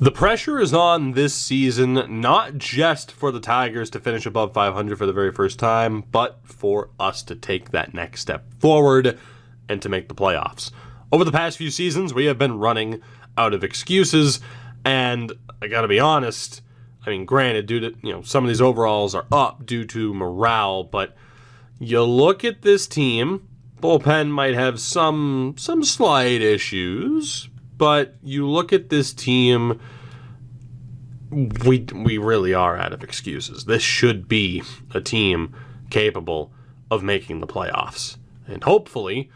The pressure is on this season, not just for the Tigers to finish above 500 for the very first time, but for us to take that next step forward and to make the playoffs. Over the past few seasons, we have been running out of excuses, and I gotta be honest, I mean, granted, due to, some of these overalls are up due to morale, but you look at this team, bullpen might have some slight issues, but you look at this team, we really are out of excuses. This should be a team capable of making the playoffs. And hopefully,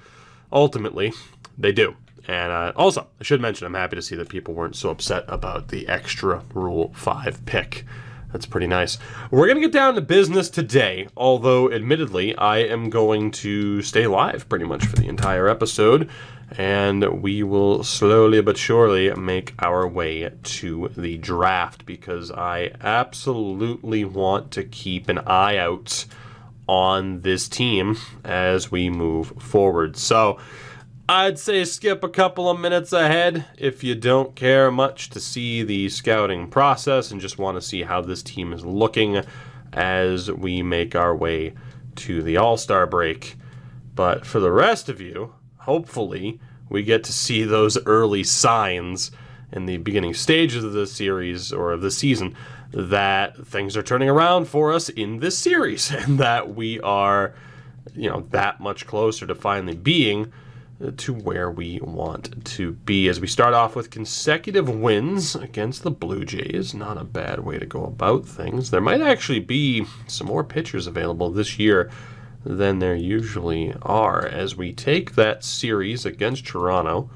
ultimately, they do. And also, I should mention, I'm happy to see that people weren't so upset about the extra Rule 5 pick. That's pretty nice. We're going to get down to business today, although admittedly, I am going to stay live pretty much for the entire episode, and we will slowly but surely make our way to the draft because I absolutely want to keep an eye out on this team as we move forward. So I'd say skip a couple of minutes ahead if you don't care much to see the scouting process and just want to see how this team is looking as we make our way to the All-Star break. But for the rest of you, hopefully we get to see those early signs in the beginning stages of the series or of the season that things are turning around for us in this series and that we are, that much closer to finally being to where we want to be. As we start off with consecutive wins against the Blue Jays, not a bad way to go about things. There might actually be some more pitchers available this year than there usually are as we take that series against Toronto.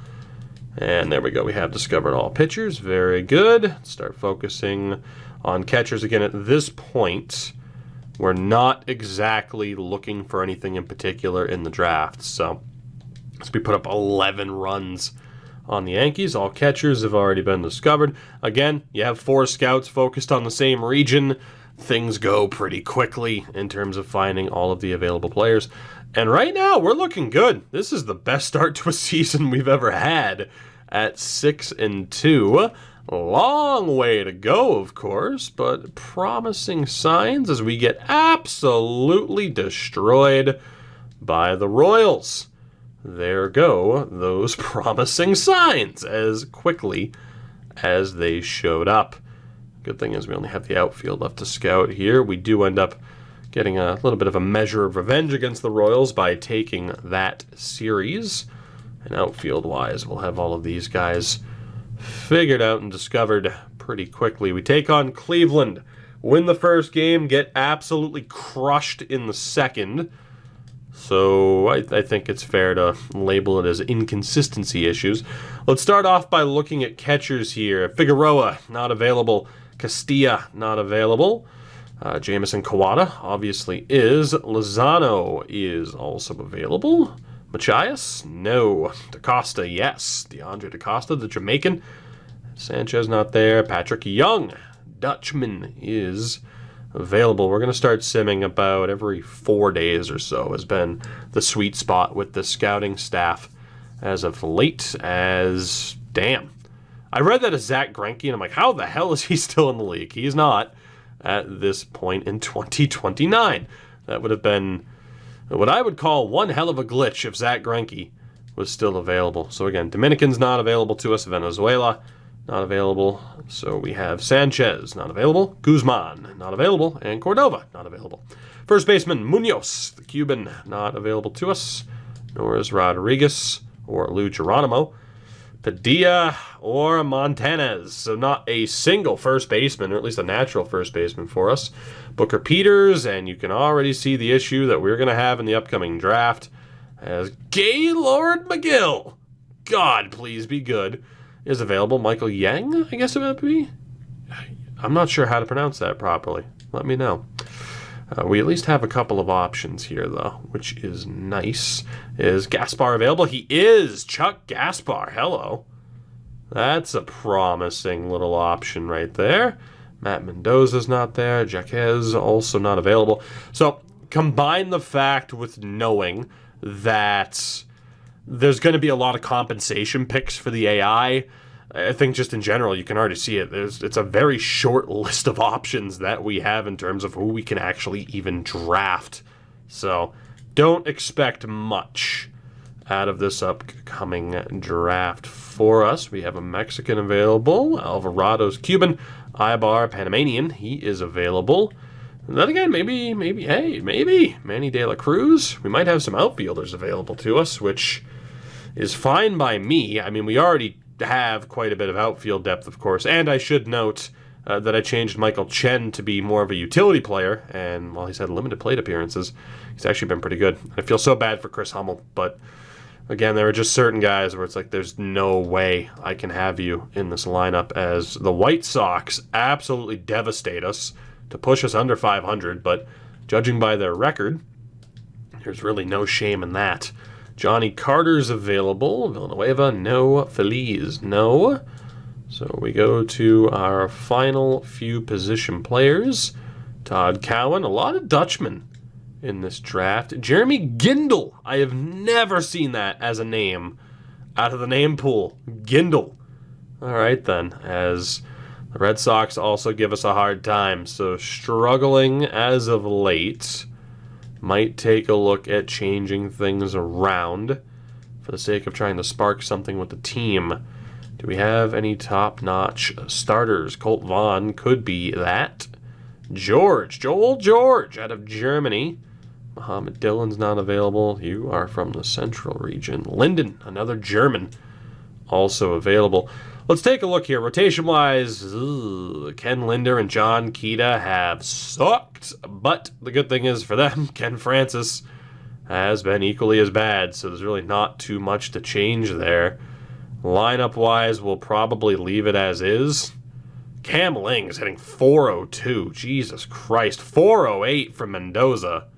And there we go. We have discovered all pitchers. Very good. Start focusing on catchers again at this point. We're not exactly looking for anything in particular in the draft, so we put up 11 runs on the Yankees. All catchers have already been discovered. Again, you have 4 scouts focused on the same region. Things go pretty quickly in terms of finding all of the available players. And right now, we're looking good. This is the best start to a season we've ever had at 6-2. Long way to go, of course, but promising signs as we get absolutely destroyed by the Royals. There go those promising signs as quickly as they showed up. Good thing is we only have the outfield left to scout here. We do end up getting a little bit of a measure of revenge against the Royals by taking that series. And outfield-wise, we'll have all of these guys figured out and discovered pretty quickly. We take on Cleveland, win the first game, get absolutely crushed in the second. So I think it's fair to label it as inconsistency issues. Let's start off by looking at catchers here. Figueroa, not available. Castilla, not available. Jamison Kuwata, obviously is. Lozano is also available. Machias, no. Da Costa, yes. Deandre Da Costa, the Jamaican. Sanchez, not there. Patrick Young, Dutchman, is available. We're going to start simming about every 4 days or so has been the sweet spot with the scouting staff as of late as, damn. I read that as Zach Greinke, and I'm like, how the hell is he still in the league? He's not at this point in 2029. That would have been what I would call one hell of a glitch if Zach Greinke was still available. So again, Dominican's not available to us. Venezuela, not available. So we have Sanchez, not available. Guzman, not available. And Cordova, not available. First baseman, Munoz, the Cuban, not available to us. Nor is Rodriguez or Lou Geronimo. Padilla or Montanez. So not a single first baseman, or at least a natural first baseman for us. Booker Peters, and you can already see the issue that we're going to have in the upcoming draft as Gaylord McGill, God, please be good, is available. Michael Yang, I guess it would be? I'm not sure how to pronounce that properly. Let me know. We at least have a couple of options here, though, which is nice. Is Gaspar available? He is! Chuck Gaspar, hello. That's a promising little option right there. Matt Mendoza's not there. Jaquez also not available. So combine the fact with knowing that there's going to be a lot of compensation picks for the AI. I think just in general, you can already see it. It's a very short list of options that we have in terms of who we can actually even draft. So don't expect much out of this upcoming draft for us. We have a Mexican available. Alvarado's Cuban. Ibar Panamanian. He is available. And then again, maybe, Manny De La Cruz. We might have some outfielders available to us, which is fine by me. I mean, we already have quite a bit of outfield depth, of course. And I should note that I changed Michael Chen to be more of a utility player. And while he's had limited plate appearances, he's actually been pretty good. I feel so bad for Chris Hummel, but again, there are just certain guys where it's like there's no way I can have you in this lineup, as the White Sox absolutely devastate us to push us under 500. But judging by their record, there's really no shame in that. Johnny Carter's available. Villanueva, no. Feliz, no. So we go to our final few position players. Todd Cowen, a lot of Dutchmen in this draft. Jeremy Gindel. I have never seen that as a name out of the name pool. Gindel. All right, then, as the Red Sox also give us a hard time. So struggling as of late. Might take a look at changing things around for the sake of trying to spark something with the team. Do we have any top-notch starters? Colt Vaughn could be that. Joel George out of Germany. Muhammad Dillon's not available. You are from the Central region. Linden, another German, also available. Let's take a look here. Rotation-wise, Ken Linder and John Keita have sucked, but the good thing is for them, Ken Francis has been equally as bad, so there's really not too much to change there. Lineup-wise, we'll probably leave it as is. Cam Ling is hitting 402. Jesus Christ. 408 from Mendoza.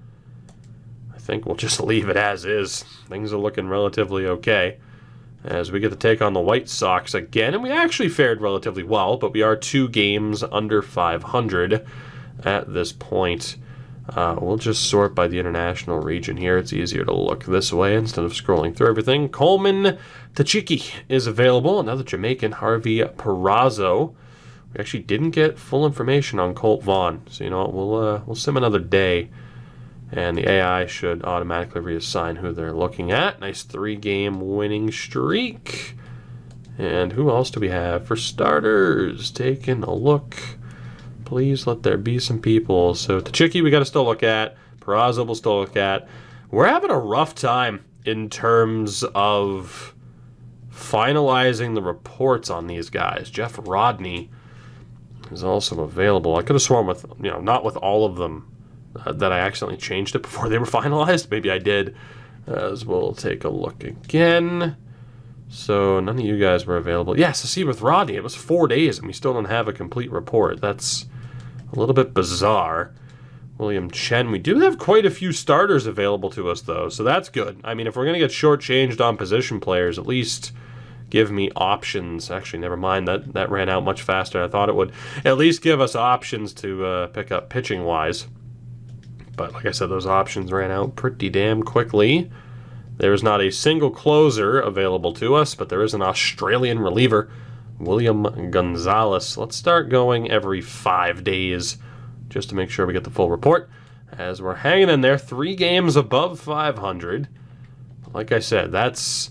I think we'll just leave it as is. Things are looking relatively okay, as we get to take on the White Sox again. And we actually fared relatively well, but we are 2 games under 500 at this point. We'll just sort by the international region here. It's easier to look this way instead of scrolling through everything. Coleman Tachiki is available. Another Jamaican, Harvey Perazo. We actually didn't get full information on Colt Vaughn, so you know what, we'll sim another day, and the AI should automatically reassign who they're looking at. Nice 3-game winning streak. And who else do we have for starters? Taking a look. Please let there be some people. So Tachiki we got to still look at. Perazo we'll still look at. We're having a rough time in terms of finalizing the reports on these guys. Jeff Rodney is also available. I could have sworn with, not with all of them, that I accidentally changed it before they were finalized. Maybe I did. As we'll take a look again. So none of you guys were available. Yes, see, with Rodney, it was 4 days and we still don't have a complete report. That's a little bit bizarre. William Chen, we do have quite a few starters available to us, though, so that's good. I mean, if we're going to get shortchanged on position players, at least give me options. Actually, never mind. That ran out much faster than I thought it would. At least give us options to pick up pitching-wise. But like I said, those options ran out pretty damn quickly. There is not a single closer available to us, but there is an Australian reliever, William Gonzalez. Let's start going every 5 days just to make sure we get the full report, as we're hanging in there 3 games above 500. Like I said, that's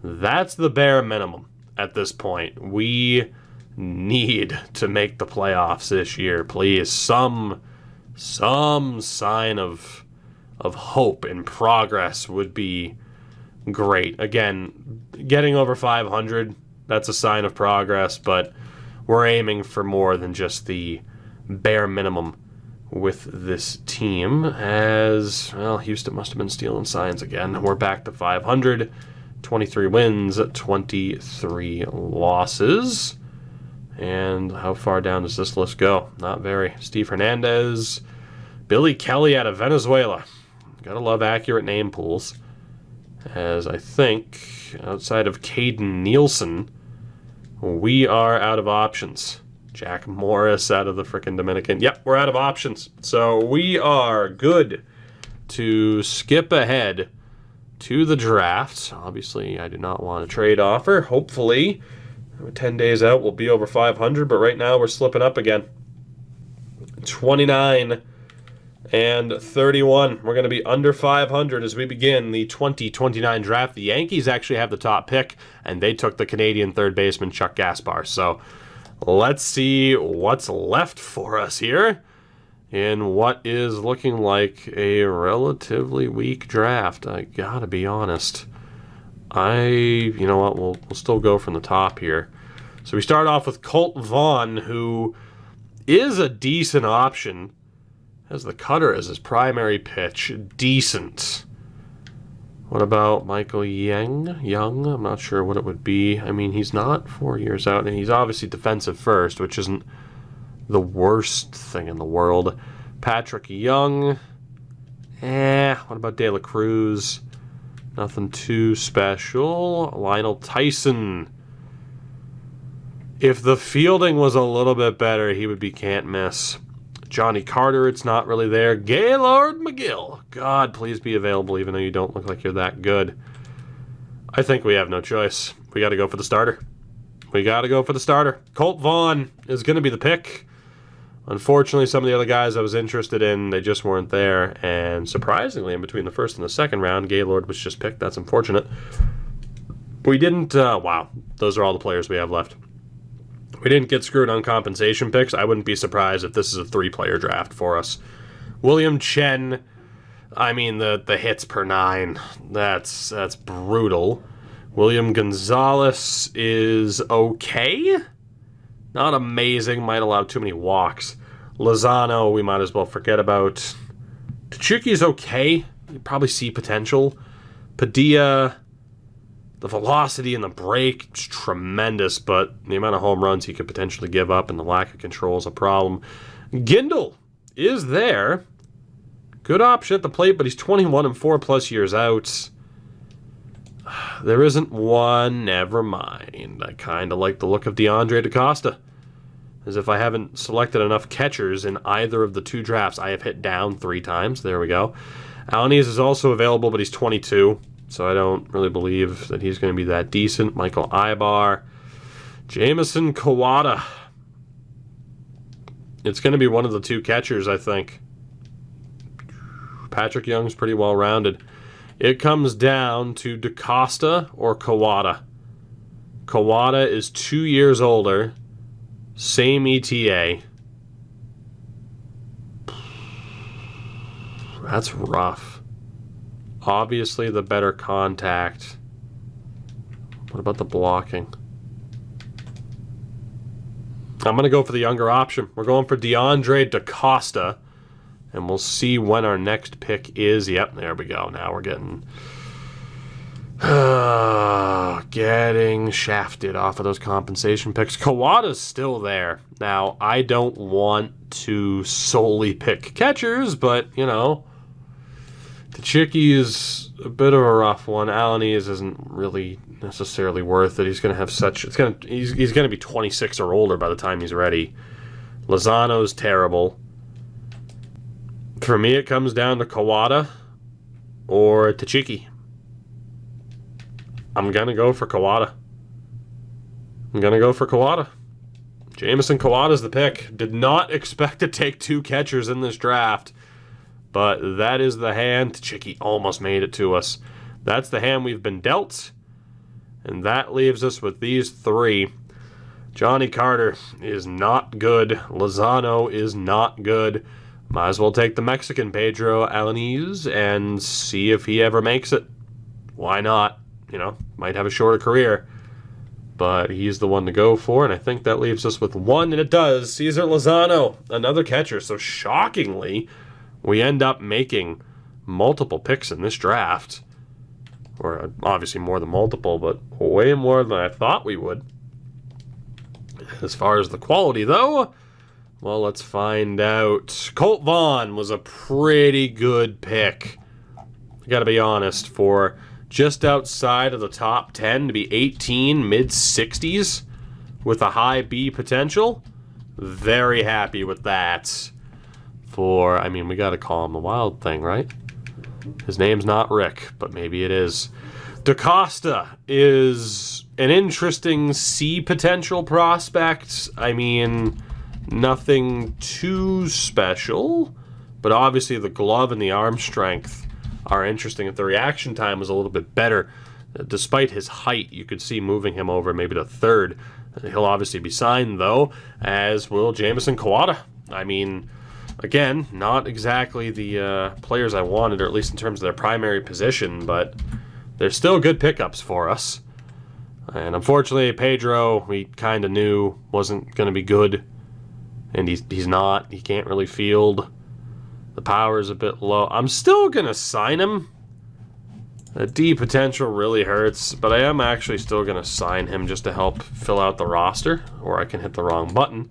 the bare minimum at this point. We need to make the playoffs this year, please. Some sign of hope and progress would be great. Again, getting over 500, that's a sign of progress, but we're aiming for more than just the bare minimum with this team. As, well, Houston must have been stealing signs again. We're back to 500, 23 wins, 23 losses. And how far down does this list go? Not very. Steve Hernandez, Billy Kelly out of Venezuela. Gotta love accurate name pools. As I think, outside of Caden Nielsen, we are out of options. Jack Morris out of the frickin' Dominican. Yep, we're out of options. So we are good to skip ahead to the draft. Obviously, I do not want a trade offer. Hopefully, We're 10 days out, we'll be over 500, but right now we're slipping up again. 29 and 31. We're going to be under 500 as we begin the 2029 draft. The Yankees actually have the top pick, and they took the Canadian third baseman Chuck Gaspar. So let's see what's left for us here in what is looking like a relatively weak draft. I gotta be honest. You know what, we'll still go from the top here. So we start off with Colt Vaughn, who is a decent option. Has the cutter as his primary pitch. Decent. What about Michael Young? I'm not sure what it would be. I mean, he's not 4 years out, and he's obviously defensive first, which isn't the worst thing in the world. Patrick Young. What about De La Cruz? Nothing too special. Lionel Tyson. If the fielding was a little bit better, he would be can't miss. Johnny Carter, it's not really there. Gaylord McGill. God, please be available, even though you don't look like you're that good. I think we have no choice. We got to go for the starter. Colt Vaughn is going to be the pick. Unfortunately, some of the other guys I was interested in, they just weren't there. And surprisingly, in between the first and the second round, Gaylord was just picked. That's unfortunate. We didn't... wow, those are all the players we have left. We didn't get screwed on compensation picks. I wouldn't be surprised if this is a 3-player draft for us. William Chen, I mean, the hits per 9, that's brutal. William Gonzalez is okay. Not amazing. Might allow too many walks. Lozano, we might as well forget about. Tsuchiki's okay. You probably see potential. Padilla, the velocity and the break is tremendous, but the amount of home runs he could potentially give up and the lack of control is a problem. Gindel is there. Good option at the plate, but he's 21 and 4+ years out. There isn't one. Never mind. I kind of like the look of Deandre Da Costa. As if I haven't selected enough catchers in either of the 2 drafts. I have hit down 3 times. There we go. Alaniz is also available, but he's 22. So I don't really believe that he's going to be that decent. Michael Ibar. Jamison Kuwata. It's going to be one of the 2 catchers, I think. Patrick Young's pretty well-rounded. It comes down to Da Costa or Kuwata. Kuwata is 2 years older. Same ETA. That's rough. Obviously, the better contact. What about the blocking? I'm going to go for the younger option. We're going for Deandre Da Costa. And we'll see when our next pick is. Yep, there we go. Now we're getting shafted off of those compensation picks. Kawada's still there. Now, I don't want to solely pick catchers, but, you know, Tsuchiki is a bit of a rough one. Alaniz isn't really necessarily worth it. He's going to have such... he's going to be 26 or older by the time he's ready. Lozano's terrible. For me, it comes down to Kuwata or Tsuchiki. I'm going to go for Kuwata. Jamison Kuwata's the pick. Did not expect to take 2 catchers in this draft, but that is the hand. Tsuchiki almost made it to us. That's the hand we've been dealt, and that leaves us with these 3. Johnny Carter is not good. Lozano is not good. Might as well take the Mexican Pedro Alaniz and see if he ever makes it. Why not? You know, might have a shorter career. But he's the one to go for, and I think that leaves us with 1, and it does. Cesar Lozano, another catcher. So shockingly, we end up making multiple picks in this draft. Or obviously more than multiple, but way more than I thought we would. As far as the quality, though... well, let's find out. Colt Vaughn was a pretty good pick. I gotta be honest, for just outside of the top 10 to be 18, mid-60s, with a high B potential. Very happy with that. For, I mean, we gotta call him the Wild Thing, right? His name's not Rick, but maybe it is. Da Costa is an interesting C potential prospect. I mean, nothing too special, but obviously the glove and the arm strength are interesting. If the reaction time was a little bit better, despite his height, you could see moving him over maybe to third. He'll obviously be signed, though, as will Jamison Kuwata. I mean, again, not exactly the players I wanted, or at least in terms of their primary position, but they're still good pickups for us. And unfortunately, Pedro, we kind of knew wasn't going to be good, and he's not. He can't really field. The power is a bit low. I'm still going to sign him. The D potential really hurts, but I am actually still going to sign him just to help fill out the roster, or I can hit the wrong button.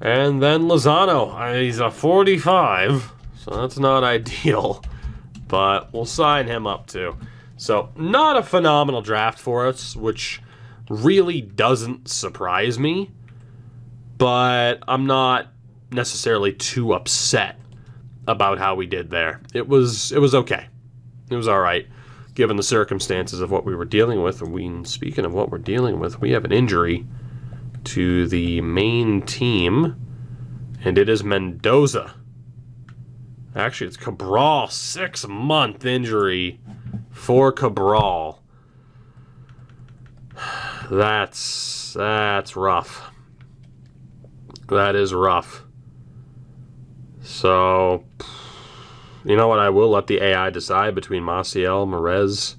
And then Lozano, he's a 45, so that's not ideal, but we'll sign him up too. So not a phenomenal draft for us, which really doesn't surprise me, but I'm not necessarily too upset about how we did there. It was okay. It was all right, given the circumstances of what we were dealing with. Speaking of what we're dealing with, we have an injury to the main team, and it is Mendoza. Actually, it's Cabral, 6-month injury for Cabral. That's rough. That is rough. So, you know what? I will let the AI decide between Maciel, Mares,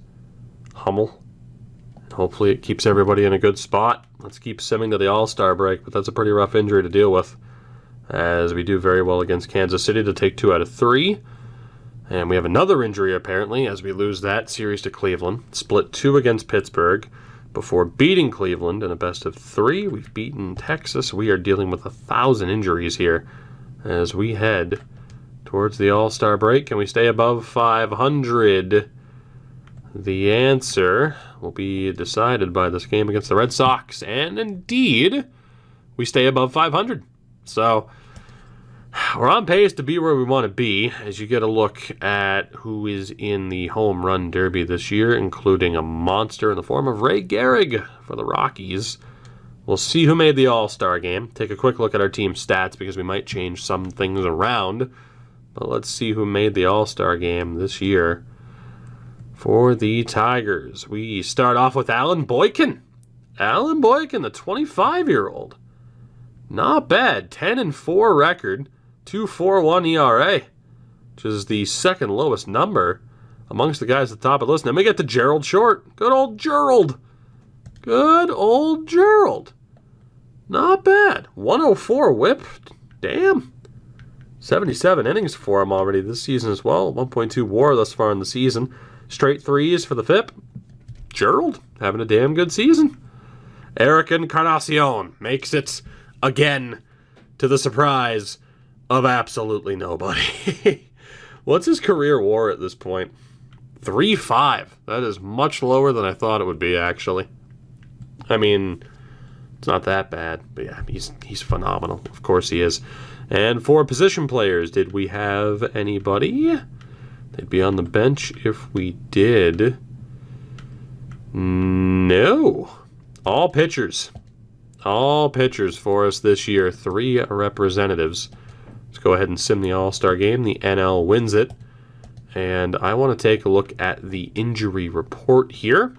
Hummel. Hopefully it keeps everybody in a good spot. Let's keep simming to the All-Star break, but that's a pretty rough injury to deal with, as we do very well against Kansas City to take 2 out of 3. And we have another injury, apparently, as we lose that series to Cleveland. Split 2 against Pittsburgh before beating Cleveland in a best-of-3. We've beaten Texas. We are dealing with 1,000 injuries here as we head towards the All-Star break, and we stay above 500. The answer will be decided by this game against the Red Sox, and indeed, we stay above 500. So we're on pace to be where we want to be as you get a look at who is in the home run derby this year, including a monster in the form of Ray Gehrig for the Rockies. We'll see who made the All-Star game. Take a quick look at our team stats because we might change some things around. But let's see who made the All-Star game this year for the Tigers. We start off with Alan Boykin. Alan Boykin, the 25-year-old. Not bad. 10-4 record. 2.41 ERA, which is the second lowest number amongst the guys at the top of the list. Then we get to Gerald Short. Good old Gerald. Good old Gerald. Not bad. 104 whip. Damn. 77 innings for him already this season as well. 1.2 WAR thus far in the season. Straight threes for the FIP. Gerald having a damn good season. Eric Encarnacion makes it again to the surprise of absolutely nobody. What's his career WAR at this point? 3.5. That is much lower than I thought it would be, actually. I mean, it's not that bad, but yeah, he's phenomenal. Of course he is. And for position players, did we have anybody? They'd be on the bench if we did. No. All pitchers. All pitchers for us this year. 3 representatives. Let's go ahead and sim the All-Star game. The NL wins it. And I want to take a look at the injury report here.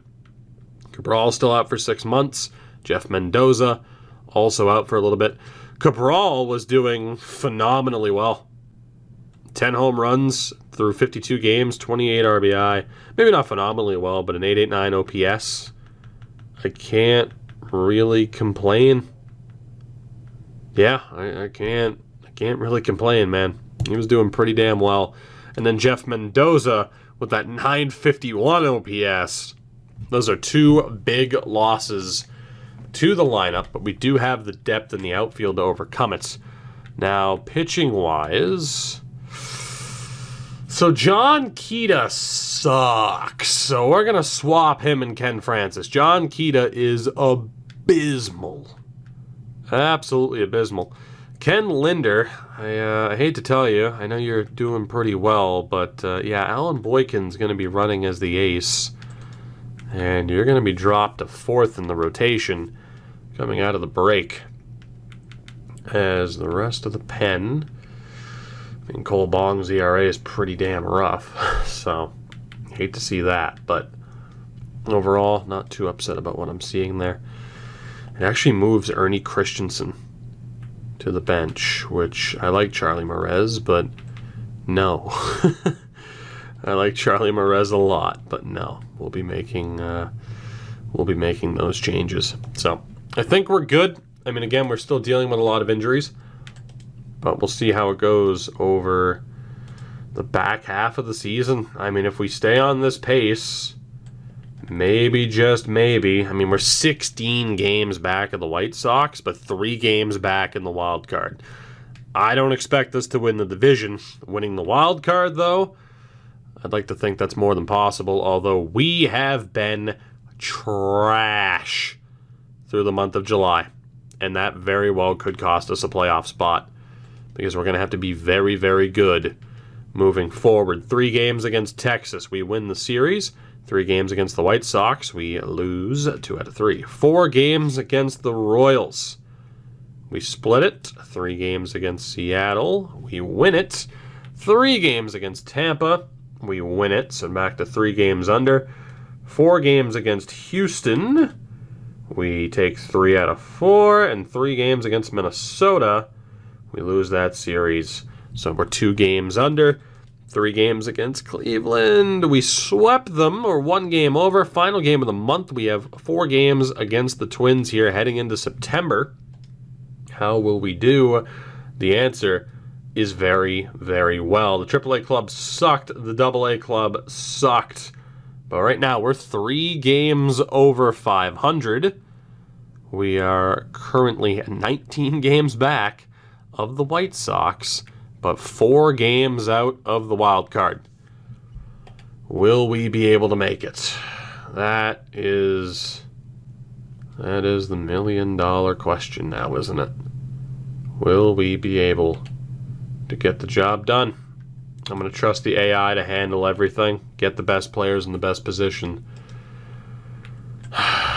Cabral still out for 6 months. Jeff Mendoza also out for a little bit. Cabral was doing phenomenally well. 10 home runs through 52 games, 28 RBI. Maybe not phenomenally well, but an 889 OPS. I can't really complain. Yeah, I can't really complain, man. He was doing pretty damn well. And then Jeff Mendoza with that 951 OPS. Those are 2 big losses to the lineup, but we do have the depth in the outfield to overcome it. Now, pitching-wise, so John Keita sucks. So we're going to swap him and Ken Francis. John Keita is abysmal. Absolutely abysmal. Ken Linder, I hate to tell you, I know you're doing pretty well, but yeah, Alan Boykin's going to be running as the ace. And you're going to be dropped to 4th in the rotation coming out of the break. As the rest of the pen, I mean, Colt Vaughn's ERA is pretty damn rough. So, hate to see that. But overall, not too upset about what I'm seeing there. It actually moves Ernie Christiansen to the bench, which I like Charley Mares, but no. I like Charley Mares a lot, but no. We'll be making those changes. So I think we're good. I mean, again, we're still dealing with a lot of injuries, but we'll see how it goes over the back half of the season. I mean, if we stay on this pace, maybe, just maybe. I mean, we're 16 games back of the White Sox, but 3 games back in the wild card. I don't expect us to win the division. Winning the wild card, though, I'd like to think that's more than possible, although we have been trash through the month of July. And that very well could cost us a playoff spot, because we're going to have to be very, very good moving forward. 3 games against Texas, we win the series. 3 games against the White Sox, we lose 2 out of 3. 4 games against the Royals, we split it. 3 games against Seattle, we win it. 3 games against Tampa, we win it, so back to 3 games under. 4 games against Houston, we take 3 out of 4, and 3 games against Minnesota, we lose that series. So we're 2 games under. 3 games against Cleveland, we swept them, or 1 game over. Final game of the month, we have 4 games against the Twins here heading into September. How will we do? The answer is very, very well. The AAA club sucked. The AA club sucked. But right now, we're 3 games over 500. We are currently 19 games back of the White Sox, but 4 games out of the wild card. Will we be able to make it? That is the million-dollar question now, isn't it? Will we be able to get the job done? I'm going to trust the AI to handle everything, get the best players in the best position.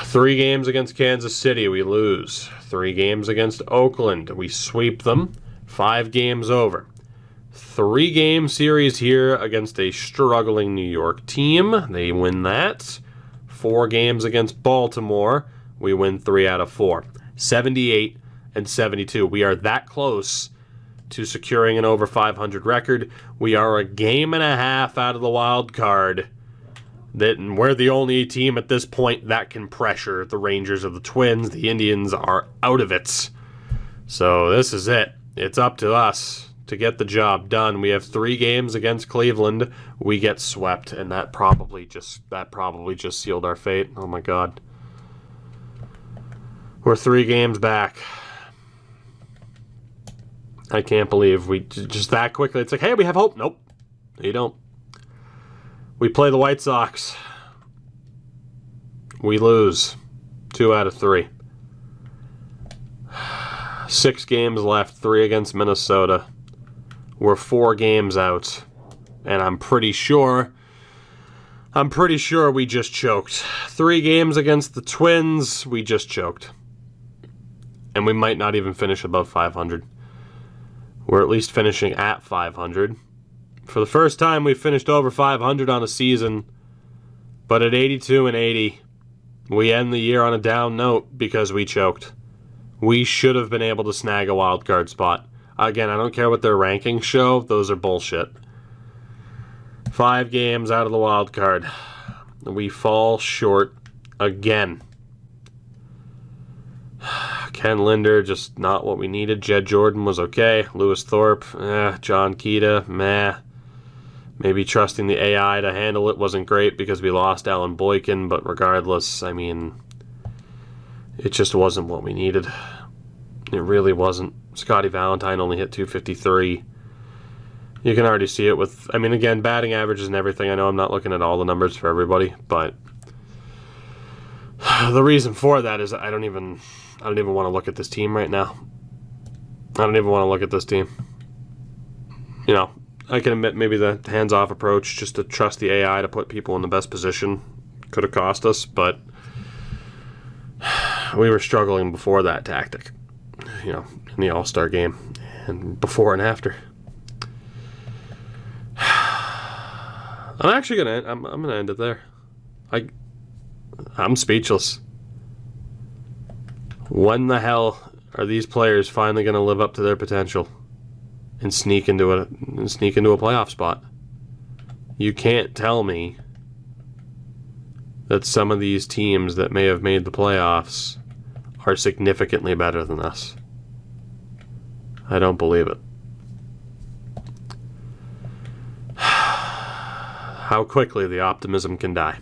3 games against Kansas City, we lose. 3 games against Oakland, we sweep them. 5 games over. 3-game series here against a struggling New York team. They win that. 4 games against Baltimore. We win 3 out of 4. 78 and 72. We are that close to securing an over 500 record. We are a game and a half out of the wild card. We're the only team at this point that can pressure the Rangers or the Twins. The Indians are out of it. So this is it. It's up to us to get the job done. We have 3 games against Cleveland. We get swept, and that probably just sealed our fate. Oh my God. We're 3 games back. I can't believe we just that quickly. It's like, hey, we have hope. Nope. You don't. We play the White Sox. We lose 2 out of 3. 6 games left, 3 against Minnesota. We're 4 games out, and I'm pretty sure we just choked. 3 games against the Twins, we just choked. And we might not even finish above 500. We're at least finishing at 500. For the first time, we finished over 500 on a season, but at 82 and 80, we end the year on a down note because we choked. We should have been able to snag a wild card spot. Again, I don't care what their rankings show. Those are bullshit. 5 games out of the wild card. We fall short again. Ken Linder, just not what we needed. Jed Jordan was okay. Lewis Thorpe, John Keita, meh. Maybe trusting the AI to handle it wasn't great because we lost Alan Boykin, but regardless, I mean, it just wasn't what we needed. It really wasn't. Scottie Valentine only hit 253. You can already see it with, I mean, again, batting averages and everything. I know I'm not looking at all the numbers for everybody, but the reason for that is I don't even want to look at this team right now. I don't even want to look at this team. You know, I can admit maybe the hands-off approach, just to trust the AI to put people in the best position, Could have cost us, but we were struggling before that tactic, in the All-Star game and before and after. I'm actually gonna end it there. I'm speechless. When the hell are these players finally gonna live up to their potential and sneak into a playoff spot? You can't tell me that some of these teams that may have made the playoffs are significantly better than us. I don't believe it. How quickly the optimism can die.